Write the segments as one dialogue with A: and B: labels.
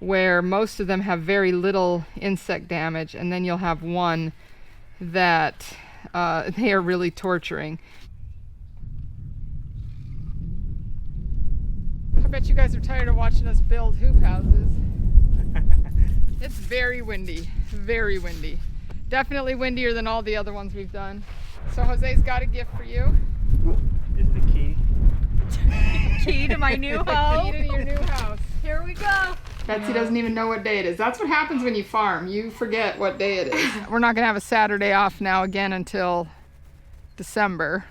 A: where most of them have very little insect damage, and then you'll have one that they are really torturing. I bet you guys are tired of watching us build hoop houses. It's very windy, very windy. Definitely windier than all the other ones we've done. So Jose's got a gift for you.
B: Is the key.
C: Key to my new home.
A: Key to your new house.
C: Here we go.
A: Betsy doesn't even know what day it is. That's what happens when you farm. You forget what day it is. We're not gonna have a Saturday off now again until December.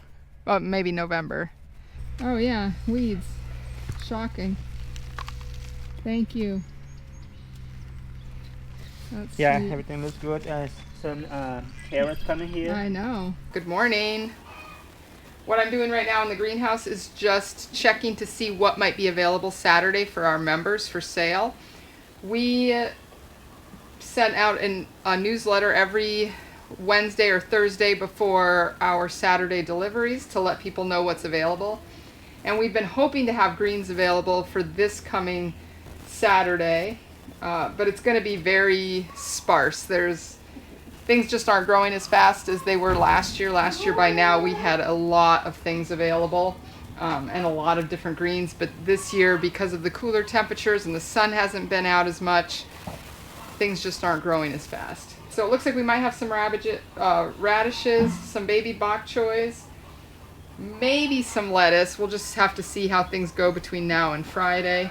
A: Well, maybe November. Oh yeah, weeds. Shocking. Thank you. That's
B: Yeah,
A: sweet.
B: everything looks good. Some carrots coming here.
A: I know. Good morning. What I'm doing right now in the greenhouse is just checking to see what might be available Saturday for our members for sale. We sent out a newsletter every Wednesday or Thursday before our Saturday deliveries to let people know what's available. And we've been hoping to have greens available for this coming Saturday, but it's going to be very sparse. Things just aren't growing as fast as they were last year. Last year by now we had a lot of things available and a lot of different greens, but this year because of the cooler temperatures and the sun hasn't been out as much, things just aren't growing as fast. So it looks like we might have some radishes, some baby bok choys, maybe some lettuce. We'll just have to see how things go between now and Friday.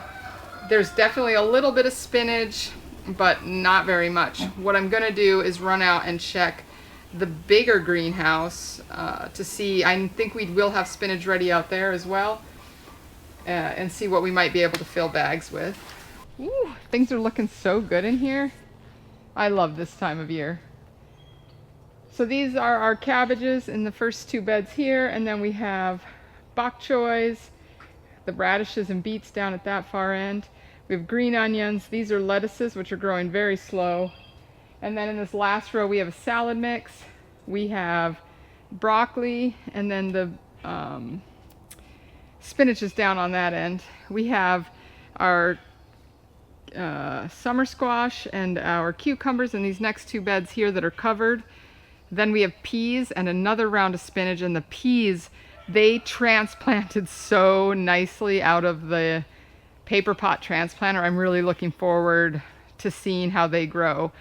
A: There's definitely a little bit of spinach, but not very much. What I'm gonna do is run out and check the bigger greenhouse to see. I think we will have spinach ready out there as well, and see what we might be able to fill bags with. Ooh, things are looking so good in here. I love this time of year. So these are our cabbages in the first two beds here, and then we have bok choys, the radishes and beets down at that far end. We have green onions. These are lettuces, which are growing very slow. And then in this last row, we have a salad mix. We have broccoli, and then the spinach is down on that end. We have our summer squash and our cucumbers in these next two beds here that are covered. Then we have peas and another round of spinach, and the peas, they transplanted so nicely out of the paper pot transplanter. I'm really looking forward to seeing how they grow.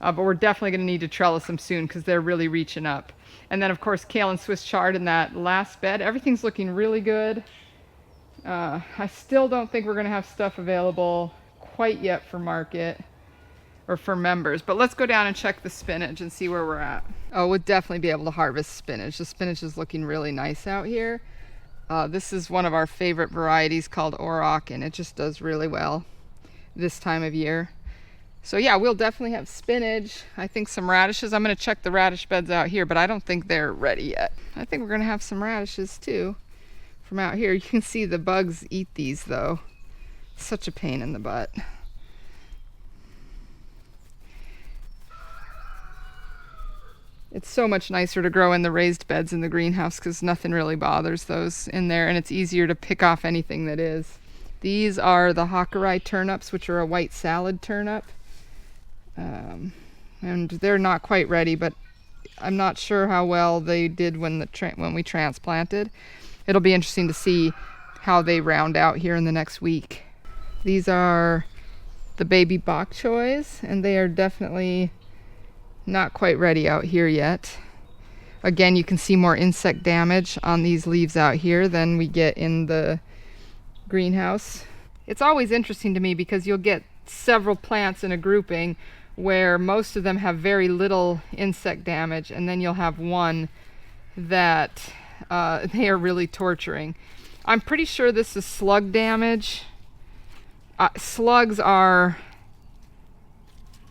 A: But we're definitely going to need to trellis them soon because they're really reaching up. And then of course kale and Swiss chard in that last bed. Everything's looking really good. I still don't think we're going to have stuff available quite yet for market or for members, but let's go down and check the spinach and see where we're at. Oh, we'll definitely be able to harvest spinach. The spinach is looking really nice out here. This is one of our favorite varieties called Auroch, and it just does really well this time of year. So yeah, we'll definitely have spinach. I think some radishes. I'm going to check the radish beds out here, but I don't think they're ready yet. I think we're going to have some radishes too from out here. You can see the bugs eat these though. Such a pain in the butt. It's so much nicer to grow in the raised beds in the greenhouse because nothing really bothers those in there, and it's easier to pick off anything that is. These are the Hakurei turnips, which are a white salad turnip. And they're not quite ready, but I'm not sure how well they did when we transplanted. It'll be interesting to see how they round out here in the next week. These are the baby bok choys, and they are definitely not quite ready out here yet. Again, you can see more insect damage on these leaves out here than we get in the greenhouse. It's always interesting to me because you'll get several plants in a grouping where most of them have very little insect damage, and then you'll have one that they are really torturing. I'm pretty sure this is slug damage. Slugs are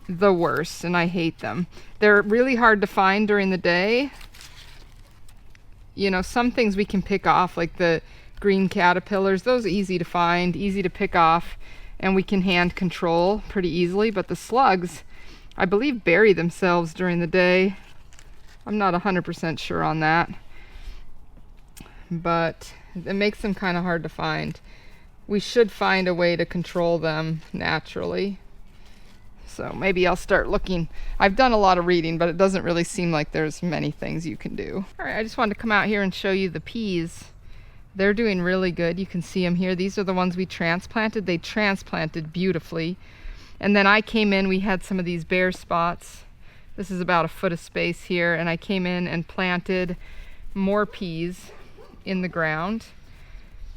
A: the worst, and I hate them. They're really hard to find during the day. You know, some things we can pick off, like the green caterpillars. Those are easy to find, easy to pick off, and we can hand control pretty easily. But the slugs, I believe, bury themselves during the day. I'm not 100% sure on that, but it makes them kind of hard to find. We should find a way to control them naturally. So maybe I'll start looking. I've done a lot of reading, but it doesn't really seem like there's many things you can do. All right, I just wanted to come out here and show you the peas. They're doing really good. You can see them here. These are the ones we transplanted. They transplanted beautifully. And then I came in, we had some of these bare spots. This is about a foot of space here, and I came in and planted more peas in the ground.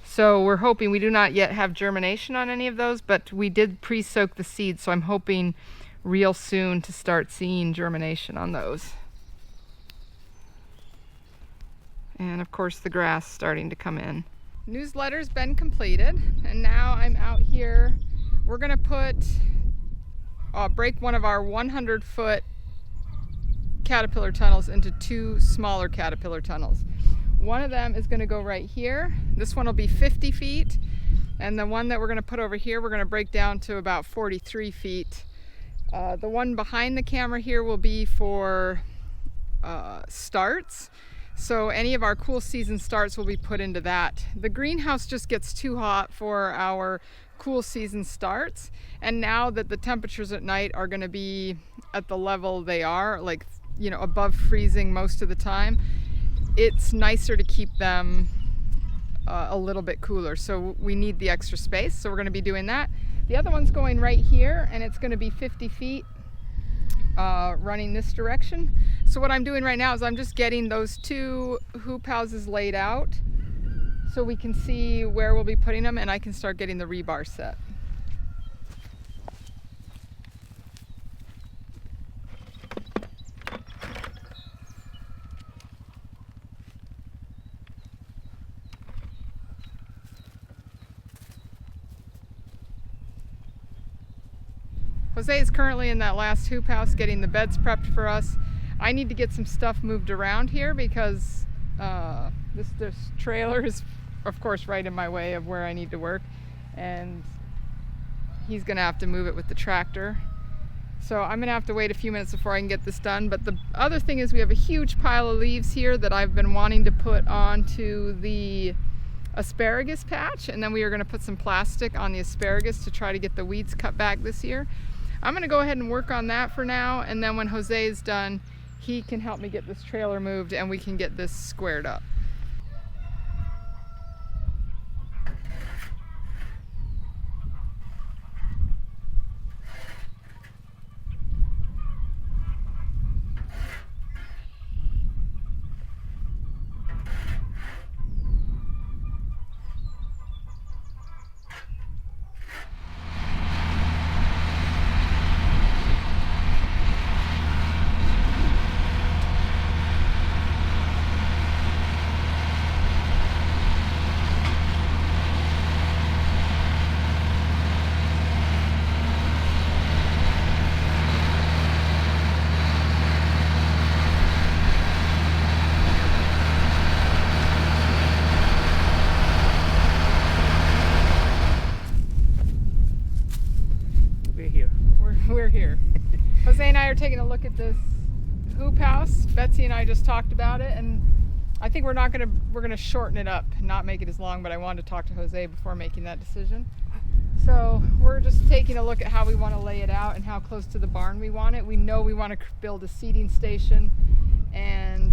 A: So we're hoping, we do not yet have germination on any of those, but we did pre-soak the seeds, so I'm hoping real soon to start seeing germination on those. And of course the grass starting to come in. Newsletter's been completed, and now I'm out here. We're gonna break one of our 100-foot caterpillar tunnels into 2 smaller caterpillar tunnels. One of them is going to go right here. This one will be 50 feet, and the one that we're going to put over here we're going to break down to about 43 feet. The one behind the camera here will be for starts, so any of our cool season starts will be put into that. The greenhouse just gets too hot for our cool season starts, and now that the temperatures at night are going to be at the level they are, like, you know, above freezing most of the time, it's nicer to keep them a little bit cooler. So we need the extra space, so we're going to be doing that. The other one's going right here, and it's going to be 50 feet running this direction. So what I'm doing right now is I'm just getting those 2 hoop houses laid out so we can see where we'll be putting them, and I can start getting the rebar set. Jose is currently in that last hoop house getting the beds prepped for us. I need to get some stuff moved around here because this trailer is, of course, right in my way of where I need to work, and he's gonna have to move it with the tractor. So I'm gonna have to wait a few minutes before I can get this done. But the other thing is we have a huge pile of leaves here that I've been wanting to put onto the asparagus patch, and then we are gonna put some plastic on the asparagus to try to get the weeds cut back this year. I'm gonna go ahead and work on that for now, and then when Jose is done, he can help me get this trailer moved and we can get this squared up. We're here. Jose and I are taking a look at this hoop house. Betsy and I just talked about it, and I think we're gonna shorten it up, not make it as long, but I wanted to talk to Jose before making that decision. So we're just taking a look at how we want to lay it out and how close to the barn we want it. We know we want to build a seating station and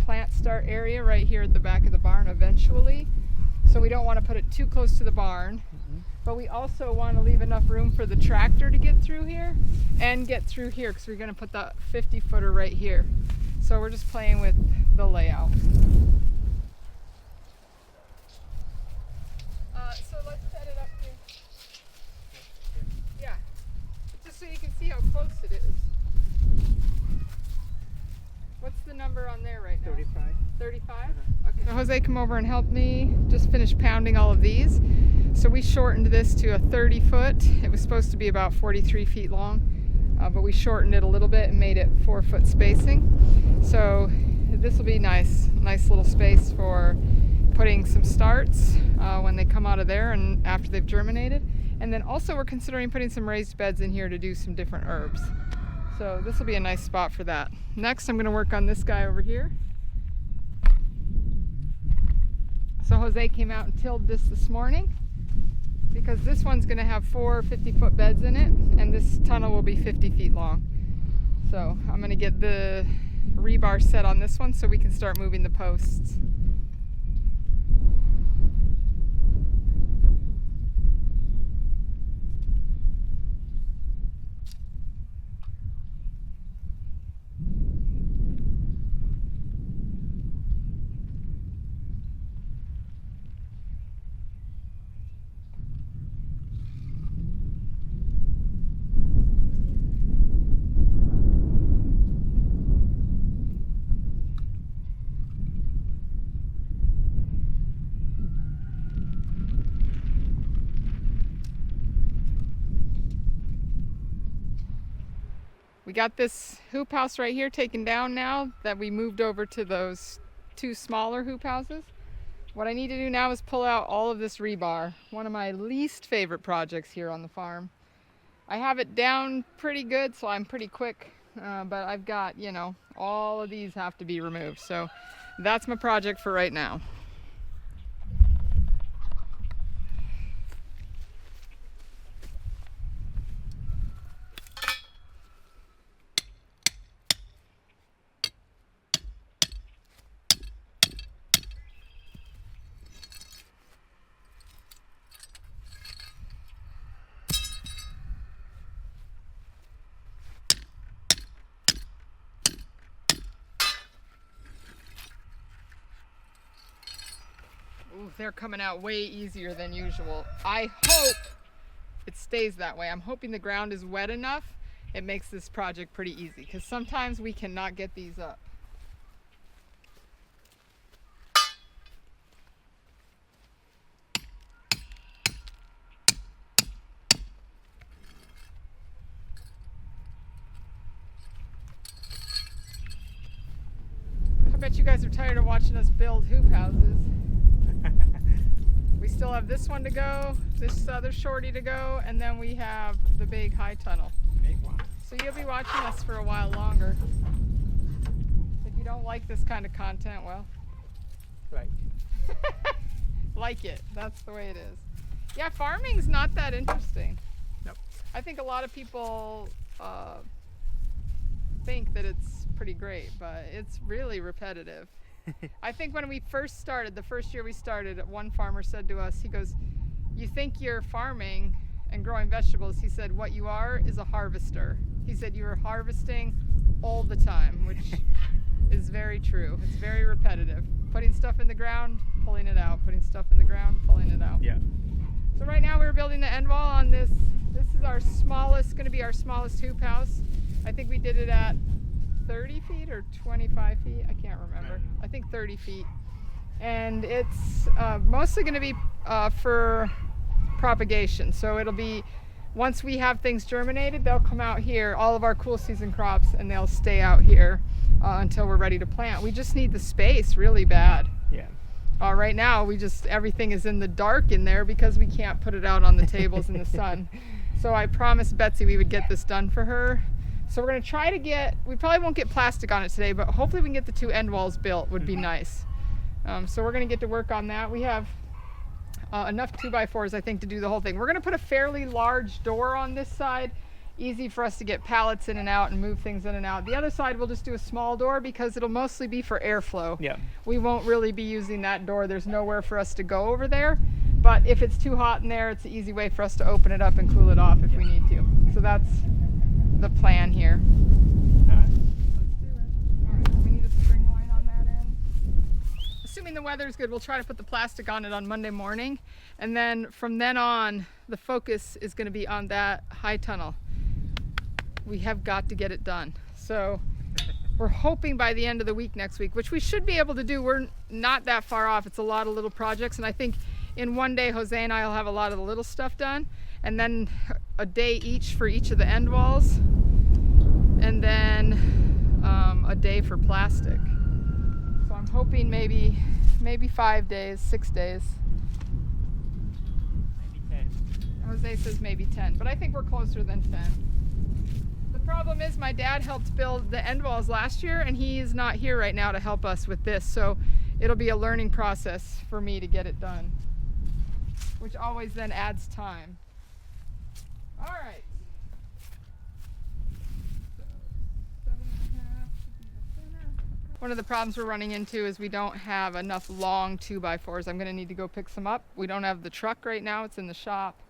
A: plant start area right here at the back of the barn eventually. So we don't want to put it too close to the barn. But we also want to leave enough room for the tractor to get through here and get through here, because we're going to put the 50-footer right here. So we're just playing with the layout. So let's set it up here. Yeah, just so you can see how close it is. What's the number on there right now?
B: 35.
A: 35? Okay. So Jose, come over and help me. Just finish pounding all of these. So we shortened this to a 30-foot. It was supposed to be about 43 feet long, but we shortened it a little bit and made it 4-foot spacing. So this will be nice little space for putting some starts when they come out of there and after they've germinated. And then also we're considering putting some raised beds in here to do some different herbs. So this will be a nice spot for that. Next, I'm going to work on this guy over here. So Jose came out and tilled this morning. because this one's going to have 4 50-foot beds in it, and this tunnel will be 50 feet long. So I'm going to get the rebar set on this one so we can start moving the posts. We got this hoop house right here taken down now that we moved over to those 2 smaller hoop houses. What I need to do now is pull out all of this rebar, one of my least favorite projects here on the farm. I have it down pretty good, so I'm pretty quick, but I've got, you know, all of these have to be removed. So that's my project for right now. Ooh, they're coming out way easier than usual. I hope it stays that way. I'm hoping the ground is wet enough. It makes this project pretty easy, because sometimes we cannot get these up. I bet you guys are tired of watching us build hoop houses. We still have this one to go, this other shorty to go, and then we have the big high tunnel.
B: Big one.
A: So you'll be watching us for a while longer. If you don't like this kind of content, well,
B: Right.
A: like it. That's the way it is. Yeah, farming's not that interesting.
B: Nope.
A: I think a lot of people think that it's pretty great, but it's really repetitive. I think when we first started, the first year we started, one farmer said to us, he goes, "You think you're farming and growing vegetables." He said, "What you are is a harvester." He said, "You are harvesting all the time," which is very true. It's very repetitive. Putting stuff in the ground, pulling it out, putting stuff in the ground, pulling it out.
B: Yeah.
A: So right now we're building the end wall on this. This is our smallest, going to be our smallest hoop house. I think we did it at 30 feet or 25 feet. I can't remember. I think 30 feet. And it's mostly going to be for propagation. So it'll be, once we have things germinated, they'll come out here, all of our cool season crops, and they'll stay out here until we're ready to plant. We just need the space really bad.
B: Yeah.
A: Right now, everything is in the dark in there because we can't put it out on the tables in the sun. So I promised Betsy we would get this done for her. So we're going to try to get, we probably won't get plastic on it today, but hopefully we can get the 2 end walls built, would be nice. So we're going to get to work on that. We have enough 2x4s, I think, to do the whole thing. We're going to put a fairly large door on this side, easy for us to get pallets in and out and move things in and out. The other side we'll just do a small door because it'll mostly be for airflow.
B: Yeah.
A: We won't really be using that door. There's nowhere for us to go over there. But if it's too hot in there, it's an easy way for us to open it up and cool it off if we need to. So that's the plan here.
B: Alright.
A: Let's do it. All right, so we need a spring line on that end. Assuming the weather's good, we'll try to put the plastic on it on Monday morning. And then from then on, the focus is going to be on that high tunnel. We have got to get it done. So we're hoping by the end of the week next week, which we should be able to do. We're not that far off. It's a lot of little projects. And I think in one day, Jose and I will have a lot of the little stuff done. And then a day each for each of the end walls. And then a day for plastic. So I'm hoping maybe 5 days, 6 days.
B: Maybe 10.
A: Jose says maybe 10, but I think we're closer than 10. The problem is my dad helped build the end walls last year, and he is not here right now to help us with this, so it'll be a learning process for me to get it done. which always then adds time. All right. So 7.5 should be the center. One of the problems we're running into is we don't have enough long 2x4s. I'm going to need to go pick some up. We don't have the truck right now. It's in the shop.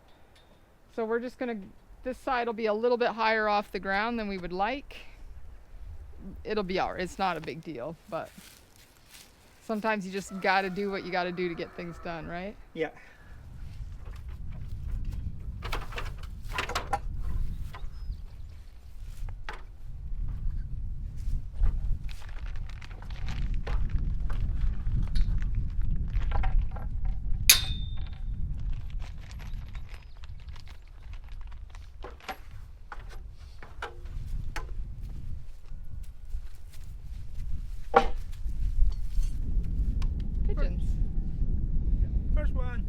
A: So we're just going to, this side will be a little bit higher off the ground than we would like. It'll be all right. It's not a big deal, but sometimes you just got to do what you got to do to get things done, right?
B: Yeah.
A: Pigeons.
B: First one.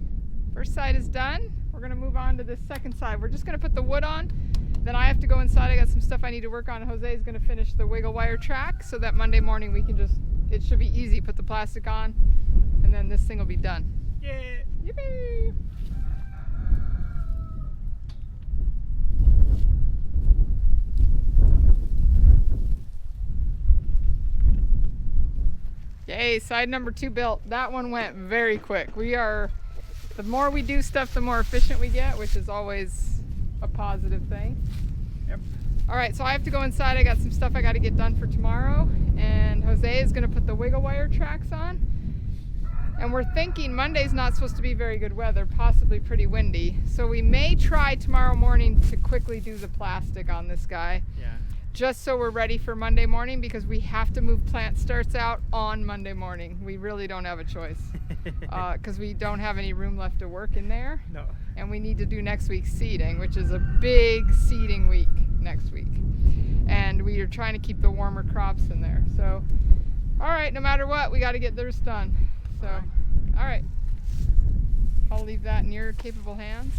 A: First side is done. We're gonna move on to the second side. We're just gonna put the wood on. Then I have to go inside. I got some stuff I need to work on. Jose is gonna finish the wiggle wire track so that Monday morning we can just, it should be easy. Put the plastic on and then this thing will be done.
B: Yeah.
A: Yippee! Yay, side number 2 built. That one went very quick. The more we do stuff, the more efficient we get, which is always a positive thing.
B: Yep.
A: All right, so I have to go inside. I got some stuff I got to get done for tomorrow. And Jose is going to put the wiggle wire tracks on. And we're thinking Monday's not supposed to be very good weather, possibly pretty windy. So we may try tomorrow morning to quickly do the plastic on this guy.
B: Yeah.
A: Just so we're ready for Monday morning, because we have to move plant starts out on Monday morning. We really don't have a choice because we don't have any room left to work in there.
B: No.
A: And we need to do next week's seeding, which is a big seeding week next week. And we are trying to keep the warmer crops in there. So, all right, no matter what, we got to get theirs done. So, all right. I'll leave that in your capable hands.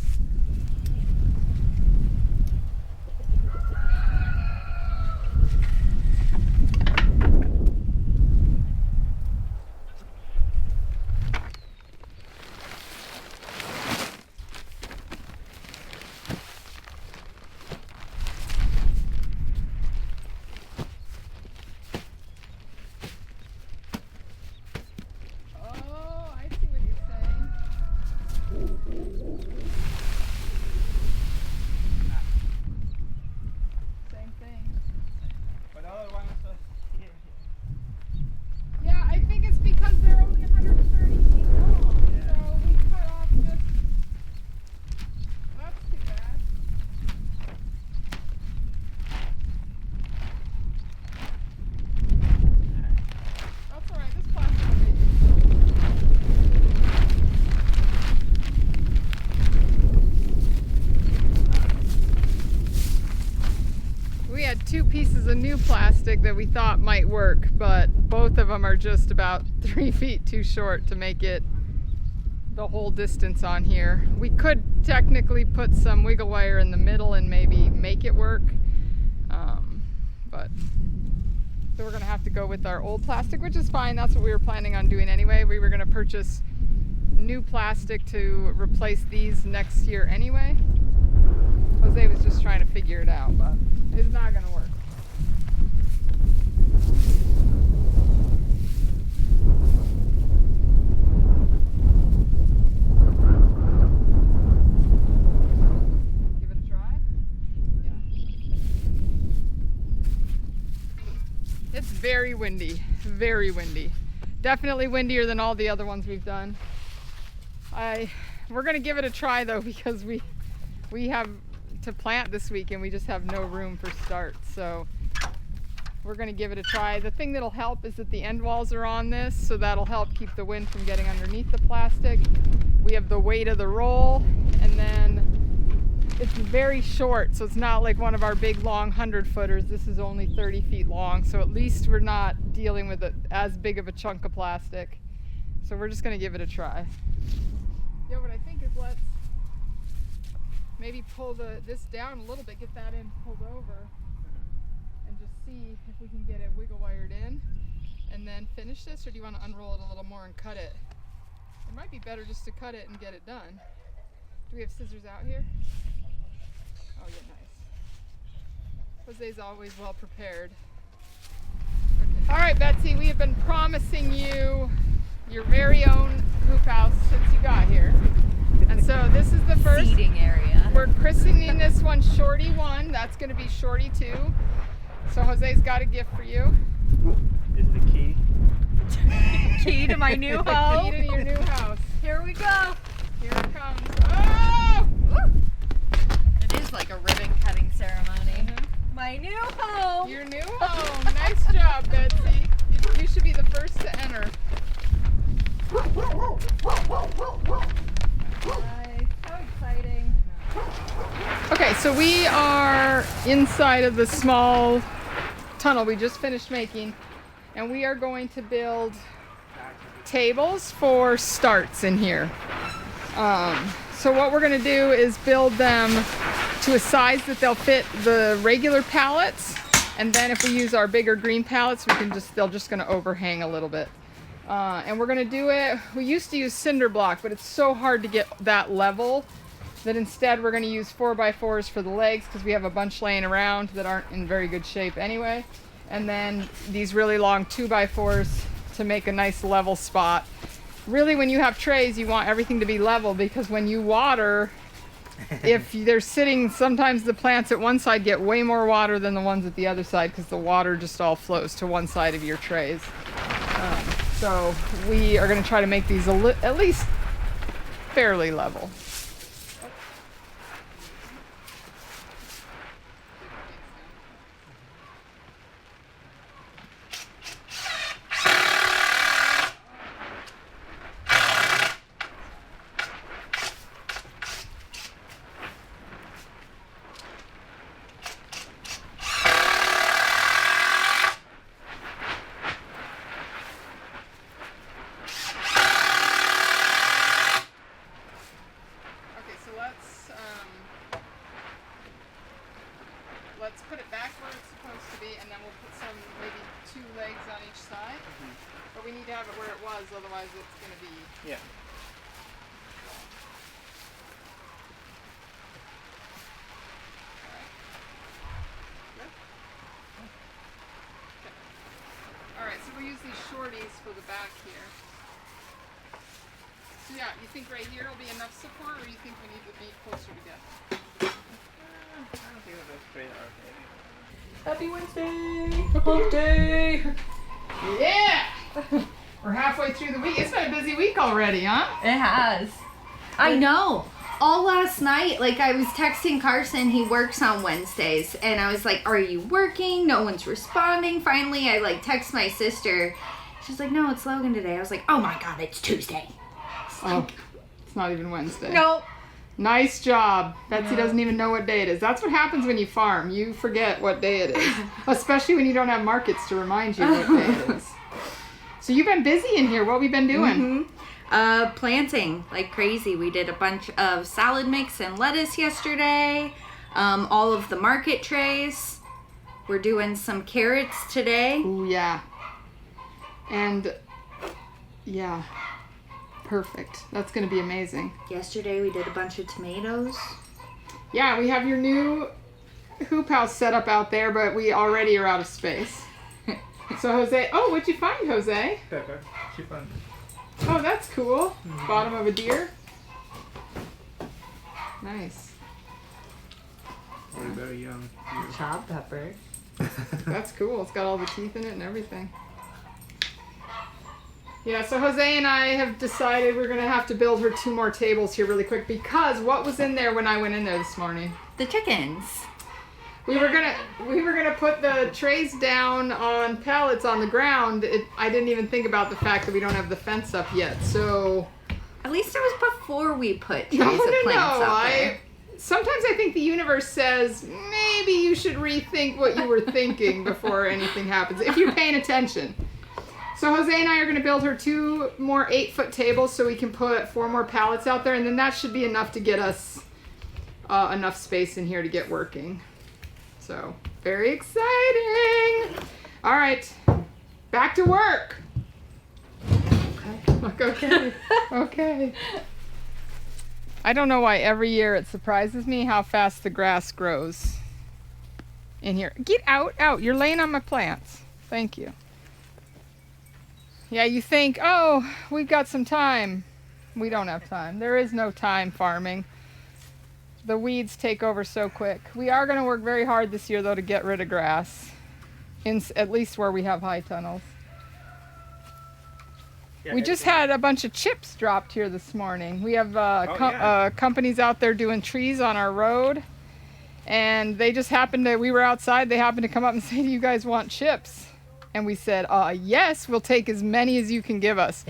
A: Two pieces of new plastic that we thought might work, but both of them are just about 3 feet too short to make it the whole distance on here. We could technically put some wiggle wire in the middle and maybe make it work, but so we're gonna have to go with our old plastic, which is fine. That's what we were planning on doing anyway. We were gonna purchase new plastic to replace these next year anyway. Jose was just trying to figure it out, but it's not gonna work. Give it a try? Yeah. It's very windy, very windy. Definitely windier than all the other ones we've done. We're gonna give it a try though, because we have to plant this week and we just have no room for start, so we're going to give it a try. The thing that'll help is that the end walls are on this, so that'll help keep the wind from getting underneath the plastic. We have the weight of the roll, and then it's very short, so it's not like one of our big long 100-footers. This is only 30 feet long, so at least we're not dealing with as big of a chunk of plastic. So we're just going to give it a try. Yeah, what I think is let's maybe pull this down a little bit, get that in pulled over, and just see if we can get it wiggle wired in and then finish this, or do you want to unroll it a little more and cut it? It might be better just to cut it and get it done. Do we have scissors out here? Oh, yeah, nice. Jose's always well prepared. Okay. All right, Betsy, we have been promising you your very own hoop house since you got here. And so this is the first
C: Seating area.
A: We're christening this one Shorty 1. That's going to be Shorty 2. So Jose's got a gift for you.
B: This is the key.
C: Key to my new home.
A: Key to your new house.
C: Here we go.
A: Here it comes. Oh!
C: Woo. It is like a ribbon cutting ceremony. My new home.
A: Your new home. Nice job, Betsy. You should be the first to enter.
C: Nice. How exciting.
A: Okay, so we are inside of the small tunnel we just finished making, and we are going to build tables for starts in here. So what we're going to do is build them to a size that they'll fit the regular pallets, and then if we use our bigger green pallets, they're just going to overhang a little bit. And we're going to do it, we used to use cinder block, but it's so hard to get that level that instead we're going to use 4x4s for the legs because we have a bunch laying around that aren't in very good shape anyway. And then these really long 2x4s to make a nice level spot. Really, when you have trays, you want everything to be level because when you water, if they're sitting, sometimes the plants at one side get way more water than the ones at the other side because the water just all flows to one side of your trays. So we are going to try to make these at least fairly level. Let's put it back where it's supposed to be, and then we'll put maybe 2 legs on each side. But we need to have it where it was, otherwise it's going to be...
B: Yeah.
A: Alright, so we'll use these shorties for the back here. So yeah, you think right here will be enough support, or you think we need to be closer together?
B: I don't think that's straight out.
C: Happy Wednesday. Hump day.
A: Yeah! We're halfway through the week. It's been a busy week already, huh?
C: It has.
D: I know. All last night, like I was texting Carson, he works on Wednesdays, and I was like, are you working? No one's responding. Finally, I like text my sister. She's like, no, it's Logan today. I was like, oh my God, it's Tuesday.
A: Oh, it's not even Wednesday.
C: Nope.
A: Nice job. Betsy doesn't even know what day it is. That's what happens when you farm. You forget what day it is. Especially when you don't have markets to remind you what day it is. So you've been busy in here. What have we been doing?
D: Planting like crazy. We did a bunch of salad mix and lettuce yesterday. All of the market trays. We're doing some carrots today.
A: Ooh, yeah. And, yeah. Perfect. That's going to be amazing.
D: Yesterday we did a bunch of tomatoes.
A: Yeah, we have your new hoop house set up out there, but we already are out of space. So Jose, oh, what'd you find, Jose?
B: Pepper. She found
A: Oh, that's cool. Bottom of a deer. Nice.
B: We're very young.
C: Chop pepper.
A: That's cool. It's got all the teeth in it and everything. Yeah, so Jose and I have decided we're going to have to build her 2 more tables here really quick because what was in there when I went in there this morning?
D: The chickens.
A: We were gonna put the trays down on pallets on the ground. I didn't even think about the fact that we don't have the fence up yet. So
D: At least it was before we put trays of plants out there.
A: Sometimes I think the universe says maybe you should rethink what you were thinking before anything happens if you're paying attention. So Jose and I are going to build her 2 more 8-foot tables so we can put 4 more pallets out there, and then that should be enough to get us enough space in here to get working. So, very exciting! All right, back to work. Okay. Okay. I don't know why every year it surprises me how fast the grass grows in here. Get out, out. You're laying on my plants. Thank you. Yeah, you think, oh, we've got some time. We don't have time. There is no time farming. The weeds take over so quick. We are going to work very hard this year, though, to get rid of grass, at least where we have high tunnels.
B: Yeah,
A: We just had a bunch of chips dropped here this morning. We have
B: yeah.
A: companies out there doing trees on our road, and they just happened to, we were outside, they happened to come up and say, do you guys want chips? And we said, yes, we'll take as many as you can give us.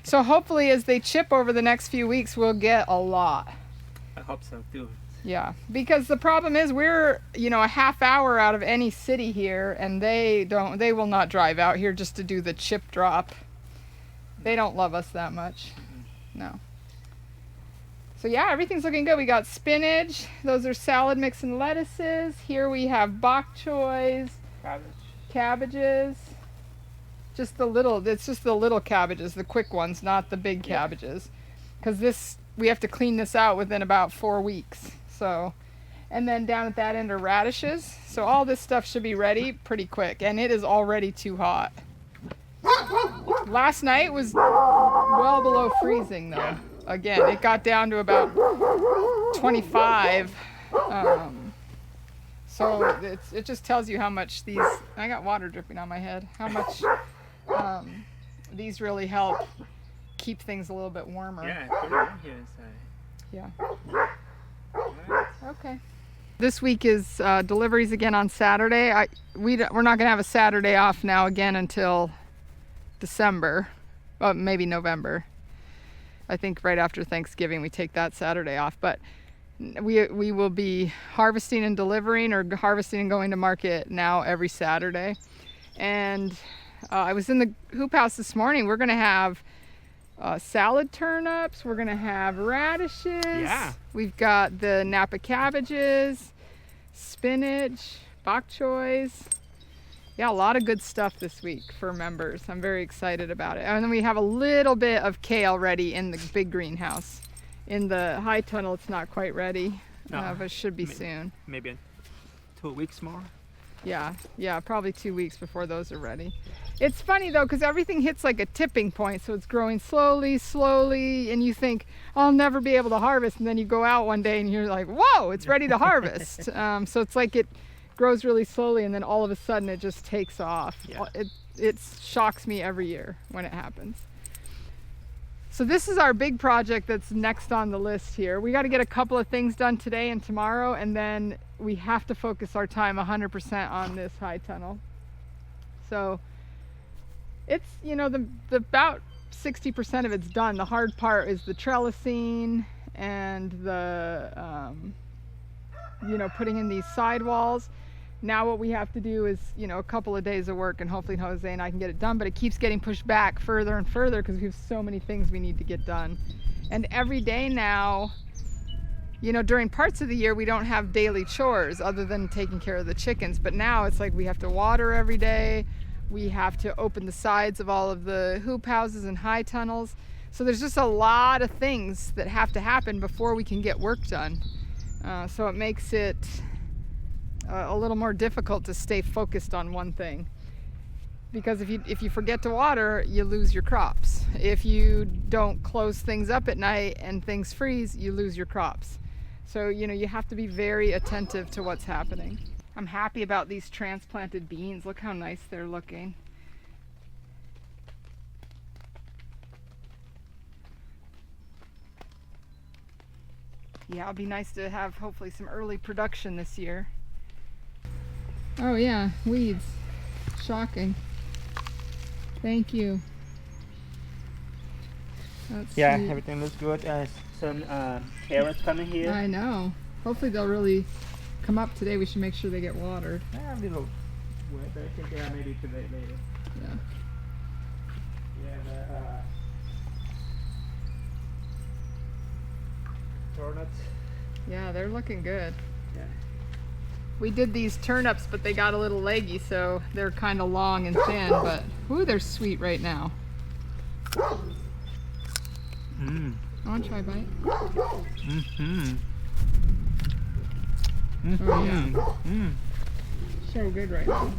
A: So hopefully as they chip over the next few weeks, we'll get a lot.
B: I hope so too.
A: Yeah, because the problem is we're, a half hour out of any city here, and they will not drive out here just to do the chip drop. They don't love us that much. No. So yeah, everything's looking good. We got spinach. Those are salad mix and lettuces. Here we have bok choys, cabbages. It's just the little cabbages, the quick ones, not the big cabbages. Because we have to clean this out within about 4 weeks. So, and then down at that end are radishes. So all this stuff should be ready pretty quick, and it is already too hot. Last night was well below freezing though.
B: Yeah.
A: Again, it got down to about 25. So it just tells you how much I got water dripping on my head, how much these really help keep things a little bit warmer.
B: Yeah, it's pretty warm here inside.
A: Yeah.
B: Right.
A: Okay. This week is deliveries again on Saturday. We're not going to have a Saturday off now again until December, maybe November. I think right after Thanksgiving we take that Saturday off. But we will be harvesting and delivering, or harvesting and going to market now every Saturday. And I was in the hoop house this morning. We're going to have salad turnips. We're going to have radishes.
B: Yeah.
A: We've got the Napa cabbages, spinach, bok choys. Yeah, a lot of good stuff this week for members. I'm very excited about it. And then we have a little bit of kale ready in the big greenhouse. In the high tunnel, it's not quite ready,
B: No.
A: but it should be soon.
B: Maybe in 2 weeks more.
A: Yeah, probably 2 weeks before those are ready. It's funny though, because everything hits like a tipping point, so it's growing slowly, and you think, I'll never be able to harvest, and then you go out one day and you're like, whoa, it's ready to harvest. So it's like it grows really slowly, and then all of a sudden it just takes off.
B: Yeah.
A: It shocks me every year when it happens. So this is our big project that's next on the list here. We got to get a couple of things done today and tomorrow, and then we have to focus our time 100% on this high tunnel. So it's, the about 60% of it's done. The hard part is the trellising and the, putting in these sidewalls. Now what we have to do is, a couple of days of work, and hopefully Jose and I can get it done, but it keeps getting pushed back further and further because we have so many things we need to get done. And every day now, during parts of the year, we don't have daily chores other than taking care of the chickens, but now it's like we have to water every day. We have to open the sides of all of the hoop houses and high tunnels. So there's just a lot of things that have to happen before we can get work done. So it makes it a little more difficult to stay focused on one thing, because if you forget to water, you lose your crops. If you don't close things up at night and things freeze, you lose your crops. So you have to be very attentive to what's happening. I'm happy about these transplanted beans. Look how nice they're looking. Yeah, it'll be nice to have hopefully some early production this year. Oh yeah, weeds. Shocking. Thank you. That's
B: Yeah,
A: sweet.
B: everything looks good. Some carrots coming here.
A: I know. Hopefully they'll really come up today. We should make sure they get watered.
B: A little wet, but I think maybe too late later.
A: Yeah.
B: Yeah, the turnips.
A: Yeah, they're looking good.
B: Yeah.
A: We did these turnips, but they got a little leggy, so they're kind of long and thin, but ooh, they're sweet right now.
B: Mm.
A: I want to try a bite.
B: Mm-hmm.
A: Oh, yeah.
B: Mm.
A: So good right now.